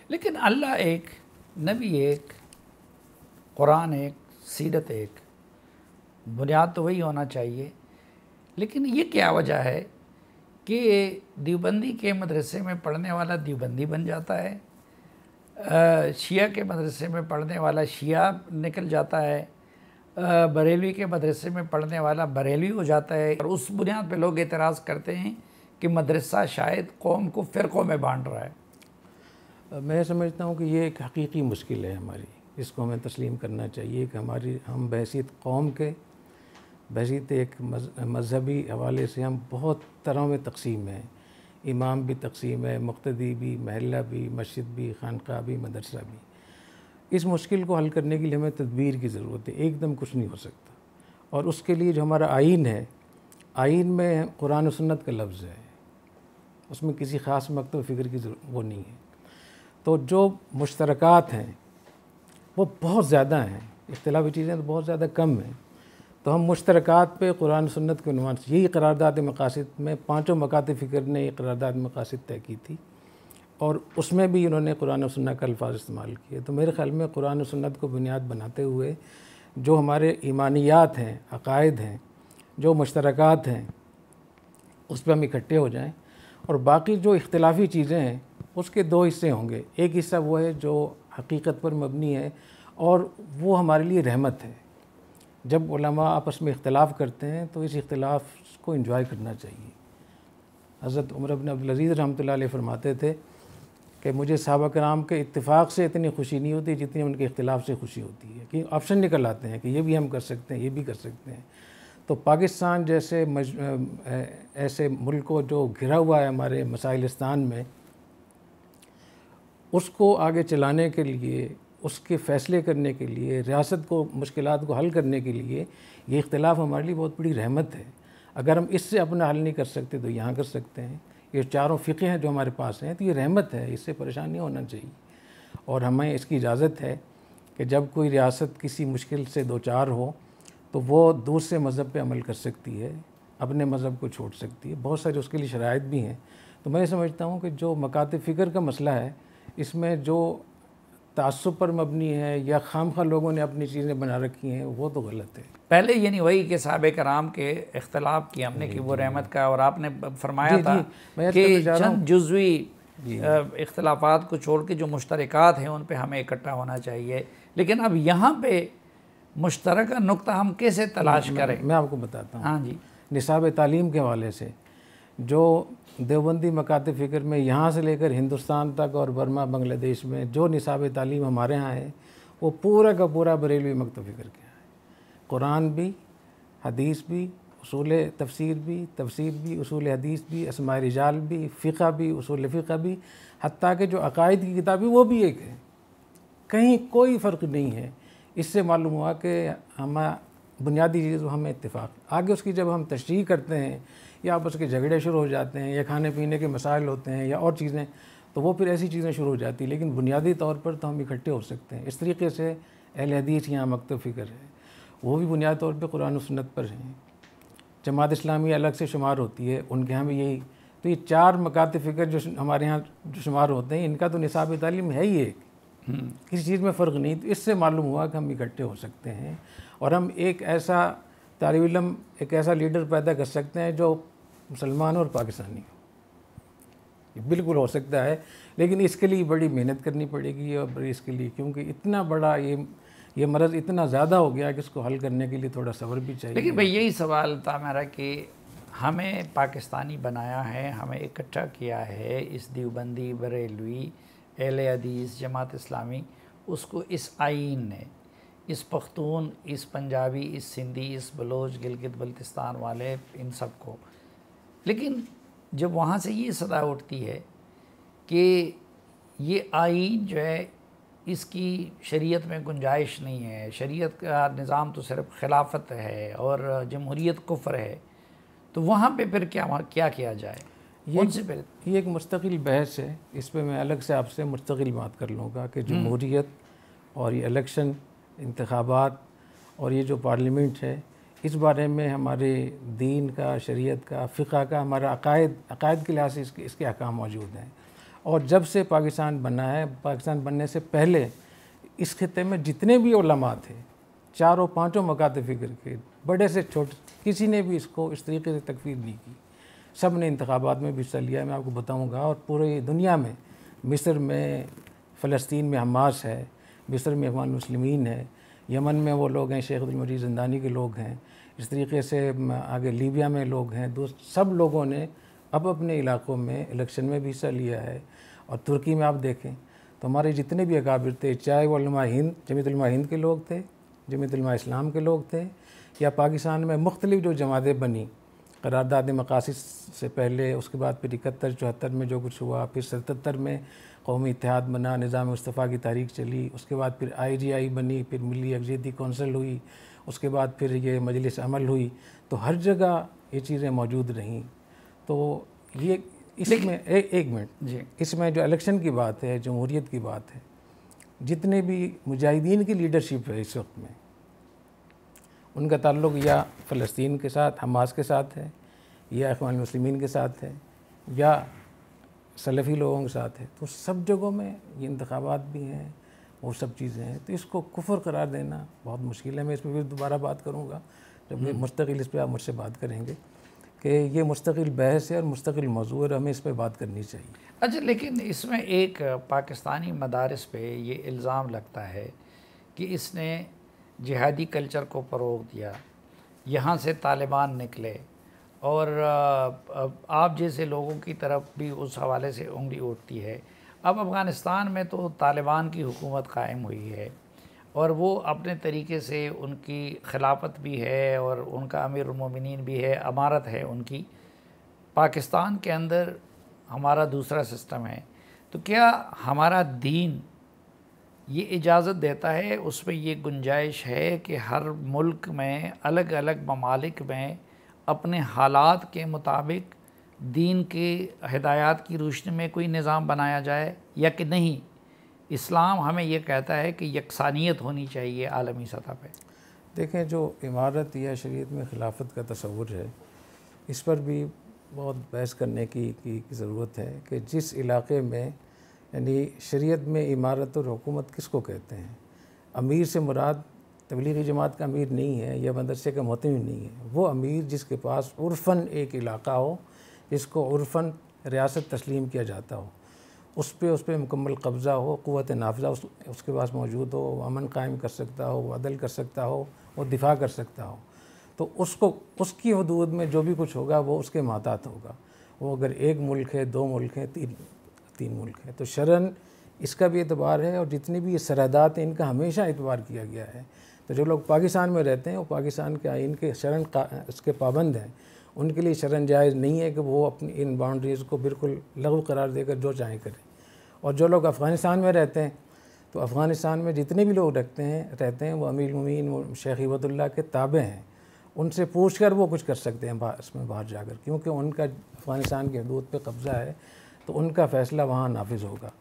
लेकिन अल्लाह एक, नबी एक, कुरान एक, सीरत एक, बुनियाद तो वही होना चाहिए। लेकिन ये क्या वजह है कि देवबंदी के मदरसे में पढ़ने वाला देवबंदी बन जाता है, शिया के मदरसे में पढ़ने वाला शिया निकल जाता है, बरेलवी के मदरसे में पढ़ने वाला बरेलवी हो जाता है, और उस बुनियाद पे लोग एतराज़ करते हैं कि मदरसा शायद कौम को फ़िरक़ों में बांट रहा है। मैं समझता हूँ कि ये एक हकीकी मुश्किल है हमारी, इसको हमें तस्लीम करना चाहिए कि हम बहसीत कौम के, बहसीत एक मजहबी हवाले से हम बहुत तरह में तकसीम हैं। इमाम भी तकसीम है, मुक्तदी भी, महल्ला भी, मस्जिद भी, खानका भी, मदरसा भी। इस मुश्किल को हल करने के लिए हमें तदबीर की ज़रूरत है, एकदम कुछ नहीं हो सकता। और उसके लिए जो हमारा आइन है, आइन में कुरान और सुन्नत का लफ्ज़ है, उसमें किसी ख़ास मकतब फ़िक्र की वो नहीं है। तो जो मुश्तरकात हैं वो बहुत ज़्यादा हैं, इख्तिलाफी चीज़ें तो बहुत ज़्यादा कम हैं। तो हम मुश्तरकात पे कुरान सुन्नत के उन्वान से, यही करारदाद मकासिद में पाँचों मकातिब फ़िक्र ने ये करारदाद मकासिद तय की थी, और उसमें भी इन्होंने कुरान और सुन्नत का अल्फाज इस्तेमाल किए। तो मेरे ख़्याल में कुरान और सुन्नत को बुनियाद बनाते हुए जो हमारे ईमानियात हैं, अक़ायद हैं, जो मुश्तरकात हैं, उस पर हम इकट्ठे हो जाएं। और बाकी जो इख्तिलाफी चीज़ें हैं उसके दो हिस्से होंगे। एक हिस्सा वो है जो हकीकत पर मबनी है और वो हमारे लिए रहमत है। जब उलमा आपस में इख्तिलाफ़ करते हैं तो इस इख्तिलाफ़ को एंजॉय करना चाहिए। हज़रत उमर इब्न अब्दुल अज़ीज़ रहमतुल्लाह अलैह फरमाते थे कि मुझे सहाबा कराम के इत्तिफ़ाक़ से इतनी खुशी नहीं होती जितनी उनके इख्तिलाफ़ से खुशी होती है, कि ऑप्शन निकल आते हैं कि ये भी हम कर सकते हैं, ये भी कर सकते हैं। तो पाकिस्तान जैसे ऐसे मुल्क को जो घिरा हुआ है हमारे मसाइलिस्तान में, उसको आगे चलाने के लिए, उसके फ़ैसले करने के लिए, रियासत को मुश्किलात को हल करने के लिए ये इख्तिलाफ़ हमारे लिए बहुत बड़ी रहमत है। अगर हम इससे अपना हल नहीं कर सकते तो यहाँ कर सकते हैं। ये चारों फ़िक़े हैं जो हमारे पास हैं, तो ये रहमत है, इससे परेशान नहीं होना चाहिए। और हमें इसकी इजाज़त है कि जब कोई रियासत किसी मुश्किल से दो चार हो तो वो दूसरे मज़हब पे अमल कर सकती है, अपने मज़हब को छोड़ सकती है। बहुत सारे उसके लिए शराइत भी हैं। तो मैं समझता हूँ कि जो मकातिब फ़िक्र का मसला है, इसमें जो तासुब पर मबनी है या खामखा लोगों ने अपनी चीज़ें बना रखी हैं, वो तो गलत है। पहले ये नहीं वही कि साहबे कराम के इख्तिलाफ़ किया हमने कि वो रहमत का, और आपने फरमाया था कि चंद जुज़वी इख्तिलाफ़ात को छोड़ के जो मुश्तरकात हैं उन पे हमें इकट्ठा होना चाहिए। लेकिन अब यहाँ पे मुश्तरका नुक्ता हम कैसे तलाश करें? मैं आपको बताता हूँ। हाँ जी। निसाब तालीम के हवाले से जो देवबंदी मकातिब फ़िक्र में यहाँ से लेकर हिंदुस्तान तक और बर्मा बांग्लादेश में जो निसाब तालीम हमारे यहाँ है, वो पूरा का पूरा बरेलवी मकतब फ़िक्र के यहाँ है। कुरान भी, हदीस भी, उसूल तफसीर भी, उसूल हदीस भी, अस्माए रिजाल भी, फ़िक़ा भी, उसूल फ़िक़ा भी, हत्ता कि जो अक़ाइद की किताब है वो भी एक है। कहीं कोई फ़र्क नहीं है। इससे मालूम हुआ कि हम बुनियादी चीज़ हमें इत्तिफ़ाक़, आगे उसकी जब हम तशरीह करते हैं या आपस के झगड़े शुरू हो जाते हैं या खाने पीने के मसाइल होते हैं या और चीज़ें, तो वो फिर ऐसी चीज़ें शुरू हो जाती हैं। लेकिन बुनियादी तौर पर तो हम इकट्ठे हो सकते हैं। इस तरीके से अहले हदीस यहाँ मकतब फ़िक्र है, वो भी बुनियादी तौर पर कुरान और सुन्नत पर हैं। जमात इस्लामी अलग से शुमार होती है, उनके यहाँ भी यही। तो ये चार मकातिब फ़िक्र जो हमारे यहाँ जो शुमार होते हैं, इनका तो निसाब तालीम है ही एक, किसी चीज़ में फ़र्क नहीं। तो इससे मालूम हुआ कि हम इकट्ठे हो सकते हैं और हम एक ऐसा तालिब इल्म, एक ऐसा लीडर पैदा कर सकते हैं जो मुसलमान और पाकिस्तानी हो। ये बिल्कुल हो सकता है, लेकिन इसके लिए बड़ी मेहनत करनी पड़ेगी। और इसके लिए क्योंकि इतना बड़ा ये मरज़ इतना ज़्यादा हो गया कि इसको हल करने के लिए थोड़ा सब्र भी चाहिए। लेकिन भाई यही सवाल था मेरा कि हमें पाकिस्तानी बनाया है, हमें इकट्ठा किया है इस देवबंदी, बरेलवी, अहले हदीस, जमात इस्लामी, उसको इस आइन ने, इस पख्तून, इस पंजाबी, इस सिंधी, इस बलोच, गिलगित बल्तिस्तान वाले, इन सब को। लेकिन जब वहाँ से ये सदा उठती है कि ये आइन जो है इसकी शरीयत में गुंजाइश नहीं है, शरीयत का निज़ाम तो सिर्फ खिलाफत है और जमहूरियत कुफ्र है, तो वहाँ पे फिर क्या किया जाए? ये एक मुस्तकिल बहस है। इस पर मैं अलग से आपसे मुस्तकिल बात कर लूँगा कि जमहूरियत और ये इलेक्शन, इंतखाबात और ये जो पार्लियामेंट है, इस बारे में हमारे दीन का, शरीयत का, फ़िक़ा का, हमारा अक़ायद के लिहाज से इसके अहकाम मौजूद हैं। और जब से पाकिस्तान बना है, पाकिस्तान बनने से पहले इस खित्ते में जितने भी उलमा थे, चारों पांचों मकाते फ़िक्र के, बड़े से छोटे, किसी ने भी इसको इस तरीके से तकफीर नहीं की। सब ने इंतखाबात में भी हिस्सा लिया है, मैं आपको बताऊंगा। और पूरी दुनिया में, मिस्र में, फ़लस्तीन में हमास है, मिस्र में इख़वान मुस्लिमीन है, यमन में वो लोग हैं शेख अब्दुल मजीद ज़िंदानी के लोग हैं, इस तरीके से आगे लीबिया में लोग हैं। सब लोगों ने अब अपने इलाक़ों में इलेक्शन में भी हिस्सा लिया है। और तुर्की में आप देखें तो हमारे जितने भी अकाबिर थे, चाहे वो उलमा हिंद, जमीयत उलमा हिंद के लोग थे, जमीयत उलमा इस्लाम के लोग थे, या पाकिस्तान में मुख्तलिफ जो जमातें बनी करारदाद मकासिद से पहले, उसके बाद फिर 71-74 में जो कुछ हुआ, फिर 77 में कौमी इत्तेहाद बना, निज़ाम मुस्तफ़ा की तारीख चली, उसके बाद फिर IGI बनी, फिर मिली यकजहती कौंसिल हुई, उसके बाद फिर ये मजलिस अमल हुई। तो हर जगह ये चीज़ें मौजूद रहीं। तो ये इसमें एक मिनट जी, इसमें जो इलेक्शन की बात है, जमहूरियत की बात है, जितने भी मुजाहिदीन की लीडरशिप है इस वक्त में, उनका ताल्लुक़ या फ़लस्तीन के साथ, हमास के साथ है, या इख़वान मुस्लिमीन के साथ है, या सलफ़ी लोगों के साथ है। तो सब जगहों में ये इंतखाबात भी हैं, वो सब चीज़ें हैं। तो इसको कुफ्र करार देना बहुत मुश्किल है। मैं इस पर फिर दोबारा बात करूँगा जब मुस्तकिल इस पर आप मुझसे बात करेंगे कि ये मुस्तकिल बहस है और मुस्तकिल मौजू है, हमें इस पर बात करनी चाहिए। अच्छा, लेकिन इसमें एक पाकिस्तानी मदारिस पे ये इल्ज़ाम लगता है कि इसने जिहादी कल्चर को फ़रोग़ दिया, यहाँ से तालिबान निकले, और आप जैसे लोगों की तरफ भी उस हवाले से उंगली उठती है। अब अफ़गानिस्तान में तो तालिबान की हुकूमत कायम हुई है और वो अपने तरीके से, उनकी खिलाफत भी है और उनका अमीरुल मोमिनीन भी है, अमारत है उनकी। पाकिस्तान के अंदर हमारा दूसरा सिस्टम है। तो क्या हमारा दीन ये इजाज़त देता है, उस पर ये गुंजाइश है कि हर मुल्क में, अलग अलग ममालिक में अपने हालात के मुताबिक दीन के हिदायत की रोशनी में कोई निज़ाम बनाया जाए, या कि नहीं, इस्लाम हमें ये कहता है कि यकसानियत होनी चाहिए आलमी सतह पे? देखें, जो इमारत या शरीयत में खिलाफत का तस्वुर है, इस पर भी बहुत बहस करने की ज़रूरत है कि जिस इलाक़े में, यानी शरीयत में इमारत और हुकूमत किसको कहते हैं। अमीर से मुराद तबलीगी जमात का अमीर नहीं है, या मदरसे का मोहतमिम नहीं है। वो अमीर जिसके पास उर्फ़न एक इलाक़ा हो, जिसको उर्फ़न रियासत तस्लीम किया जाता हो, उस पर मुकम्मल कब्ज़ा हो, क़ुव्वत नाफ़िज़ा उसके पास मौजूद हो, वो अमन कायम कर सकता हो, वो अदल कर सकता हो, वो दिफा कर सकता हो। तो उसको, उसकी हदूद में जो भी कुछ होगा वो उसके मातात होगा। वो अगर एक मुल्क है, दो मुल्क हैं, तीन मुल्क है, तो शरन इसका भी एतबार है। और जितनी भी ये सरहदात हैं, इनका हमेशा एतबार किया गया है। तो जो लोग पाकिस्तान में रहते हैं, वो पाकिस्तान के आइन के शरन इसके पाबंद हैं। उनके लिए शरन जायज़ नहीं है कि वो अपनी इन बाउंड्रीज़ को बिल्कुल लघु करार देकर जो चाहें करें। और जो लोग अफ़गानिस्तान में रहते हैं, तो अफ़गानिस्तान में जितने भी लोग रहते हैं वो अमीरुल मोमिनीन शेख हिबतुल्लाह के ताबे हैं। उनसे पूछ कर वो कुछ कर सकते हैं इसमें बाहर जाकर, क्योंकि उनका अफ़गानिस्तान की हदूद पे कब्ज़ा है, तो उनका फ़ैसला वहाँ नाफिज़ होगा।